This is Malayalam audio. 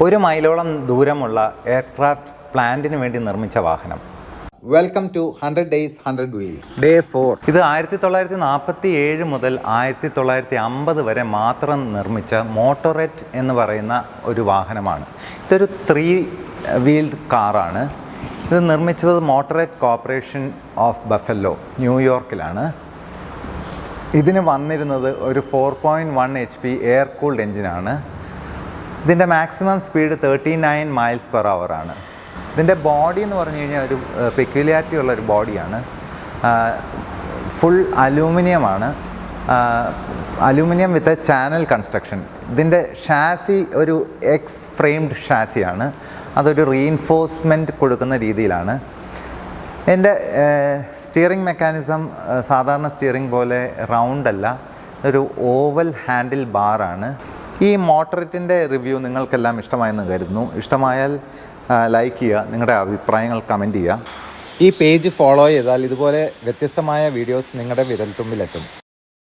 1 മൈലോളം ദൂരമുള്ള എയർക്രാഫ്റ്റ് പ്ലാന്റിന് വേണ്ടി നിർമ്മിച്ച വാഹനം. Welcome to 100 Days 100 Wheels. Day 4. ഇത് 1947 മുതൽ 1950 വരെ മാത്രം നിർമ്മിച്ച മോട്ടോറെറ്റ് എന്ന് പറയുന്ന ഒരു വാഹനമാണ്. ഇതൊരു 3 വീൽഡ് കാറാണ്. ഇത് നിർമ്മിച്ചത് മോട്ടോറെറ്റ് കോർപ്പറേഷൻ ഓഫ് ബഫല്ലോ, ന്യൂയോർക്കിലാണ്. ഇതിന് വന്നിരുന്നത് ഒരു 4.1 HP എയർ കൂൾഡ് എഞ്ചിനാണ്. ഇതിൻ്റെ മാക്സിമം സ്പീഡ് 39 miles/hour ആണ്. ഇതിൻ്റെ ബോഡി എന്ന് പറഞ്ഞു കഴിഞ്ഞാൽ ഒരു പെക്യുലാരിറ്റി ഉള്ളൊരു ബോഡിയാണ്. ഫുൾ അലൂമിനിയമാണ്. Aluminium with a channel construction. ഇതിൻ്റെ ഷാസി ഒരു എക്സ് ഫ്രെയിംഡ് ഷാസിയാണ്. അതൊരു റീഇൻഫോഴ്സ്മെൻറ്റ് കൊടുക്കുന്ന രീതിയിലാണ്. എൻ്റെ സ്റ്റിയറിംഗ് മെക്കാനിസം സാധാരണ സ്റ്റിയറിംഗ് പോലെ റൗണ്ട് അല്ല, ഒരു ഓവൽ ഹാൻഡിൽ ബാറാണ്. ഈ മോട്ടോറെറ്റിൻ്റെ റിവ്യൂ നിങ്ങൾക്കെല്ലാം ഇഷ്ടമായെന്ന് കരുതുന്നു. ഇഷ്ടമായാൽ ലൈക്ക് ചെയ്യുക, നിങ്ങളുടെ അഭിപ്രായങ്ങൾ കമൻറ്റ് ചെയ്യുക. ഈ പേജ് ഫോളോ ചെയ്താൽ ഇതുപോലെ വ്യത്യസ്തമായ വീഡിയോസ് നിങ്ങളുടെ വിരൽത്തുമ്പിലെത്തും.